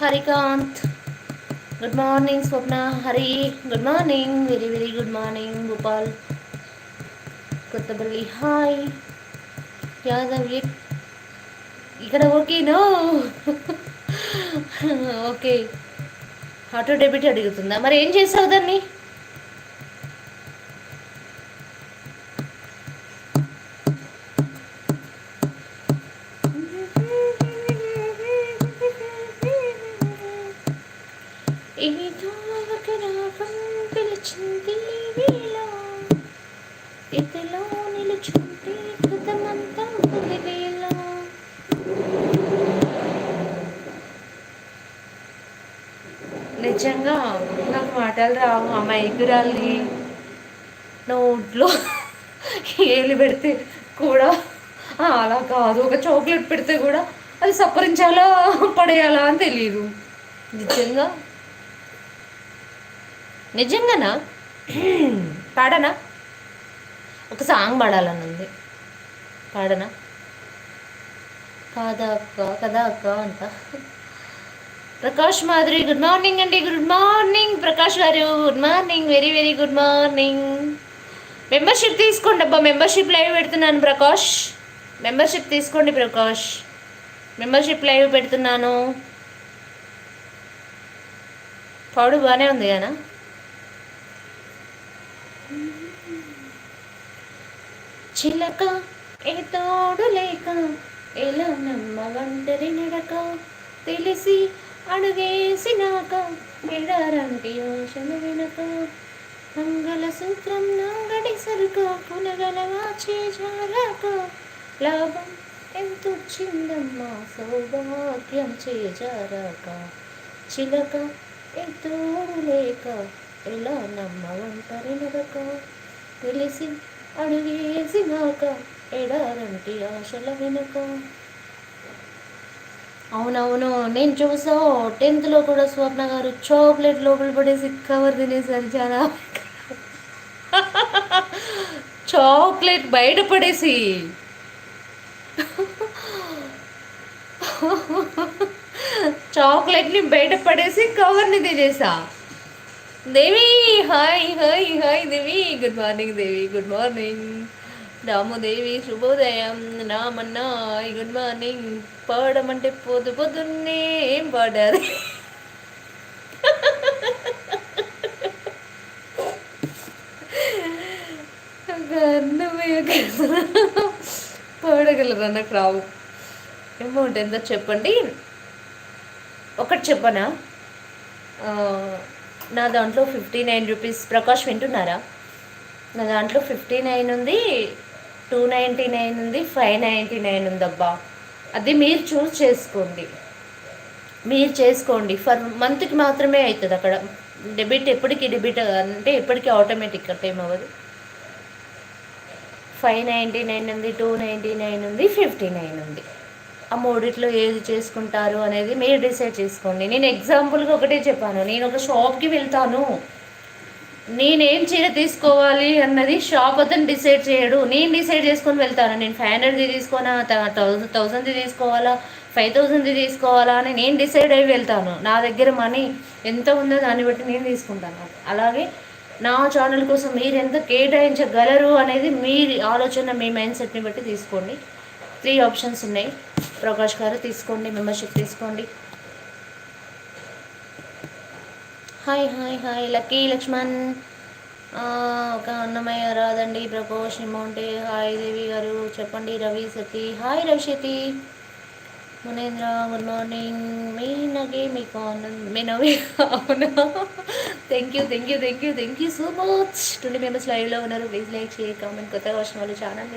Harikanth good morning. Swapna Hari good morning, very very good morning. Gopal Kothapalli hi. Yadav ఇక్కడ ఓకేనో okay. Auto debit అడుగుతుందా? మరి ఏం చేసావు దాన్ని? ఏదో ఒక రాగం పిలిచింది వేళ, ఇతలో నిలుచుంటే కృతమంతా వేళ. నిజంగా నాకు మాటలు రావు. ఆ మైకురాలి నోట్లో ఏలు పెడితే కూడా అలా కాదు, ఒక చాక్లెట్ పెడితే కూడా అది సప్పరించాలా పడేయాలా అని తెలియదు. నిజంగా నిజంగానా? పాడనా? ఒక సాంగ్ పాడాలని ఉంది, పాడనా? కాదా అక్క, కదా అక్క అంట. ప్రకాష్ మాధురి గుడ్ మార్నింగ్ అండి. గుడ్ మార్నింగ్ ప్రకాష్ గారు, good morning, very very good morning. Membership తీసుకోండి అబ్బా, మెంబర్షిప్ లైవ్ పెడుతున్నాను ప్రకాష్. మెంబర్షిప్ తీసుకోండి ప్రకాష్, మెంబర్షిప్ లైవ్ పెడుతున్నాను. పాడు బాగానే ఉంది కదా. చిలక ఏ తోడు లేక ఎలా నమ్మ ఒంటరి నడక, తెలిసి అడుగేసినాక ఎడారంటి ఆశలు వెనక, మంగళసూత్రం నాగడి సరుక పునగల వాచే జారాక, లాభం ఎంతొచ్చిందమ్మా సౌభాగ్యం చేజారాక, చిలక ఏ తోడు లేక ఎలా నమ్మ ఒంటరి నడక, తెలిసి అడుగేసినాక ఎడారంటి ఆశల వెనుక. అవునవును, నేను చూసా 10th కూడా స్వప్న గారు చాక్లెట్ లోపల పడేసి కవర్ తినేసారు. చాలా చాక్లెట్ బయట పడేసి చాక్లెట్ని బయట పడేసి కవర్ని తినేసా. దేవి హాయ్ హాయ్ హాయ్ దేవి, గుడ్ మార్నింగ్ దేవి, గుడ్ మార్నింగ్. రాముదేవి శుభోదయం. Ramanna good morning. పాడమంటే పొద్దు పొద్దున్నే ఏం పాడారు? పాడగలరా? నాకు రావు. అమౌంట్ ఎంతో చెప్పండి. ఒకటి చెప్పనా, నా దాంట్లో 59 రూపీస్. ప్రకాష్ వింటున్నారా? నా దాంట్లో 59 ఉంది, 299 ఉంది, 599 ఉందబ్బా. అది మీరు చూస్ చేసుకోండి, మీరు చేసుకోండి. ఫర్ మంత్కి మాత్రమే అవుతుంది అక్కడ డెబిట్. ఎప్పటికీ డెబిట్ అంటే ఎప్పటికీ ఆటోమేటిక్ కట్ ఏం అవ్వదు. 599 ఉంది, 299 ఉంది, 59 ఉంది. ఆ మూడిట్లో ఏది చేసుకుంటారు అనేది మీరు డిసైడ్ చేసుకోండి. నేను ఎగ్జాంపుల్గా ఒకటే చెప్పాను. నేను ఒక షాప్కి వెళ్తాను, నేనేం చీర తీసుకోవాలి అన్నది షాప్ అతను డిసైడ్ చేయడు, నేను డిసైడ్ చేసుకొని వెళ్తాను. నేను 500ది తీసుకోనా, 1000ది తీసుకోవాలా, 5000ది తీసుకోవాలా అని నేను డిసైడ్ అయ్యి వెళ్తాను. నా దగ్గర మనీ ఎంత ఉందో దాన్ని బట్టి నేను తీసుకుంటాను. అలాగే నా ఛానల్ కోసం మీరు ఎంత కేటాయించగలరు అనేది మీ ఆలోచన, మీ మైండ్ సెట్ని బట్టి తీసుకోండి. 3 ఆప్షన్స్ ఉన్నాయి. ప్రకాష్ గారు తీసుకోండి, మెంబర్షిప్ తీసుకోండి. Hi hi hi Lucky Lakshman. ఒక అన్నమయ్య రాదండి. ప్రకాష్ అమౌంట్. హాయ్ దేవి గారు చెప్పండి. రవి సతి hi. Ravi Sathi. Munendra good morning. మీ నగే మీకు ఆనంద్ మీ నవ్వి. అవునా, thank you thank you thank you thank you so much. 20 members లైవ్లో ఉన్నారు. Please like share comment. కొత్తగా వచ్చిన వాళ్ళు ఛానల్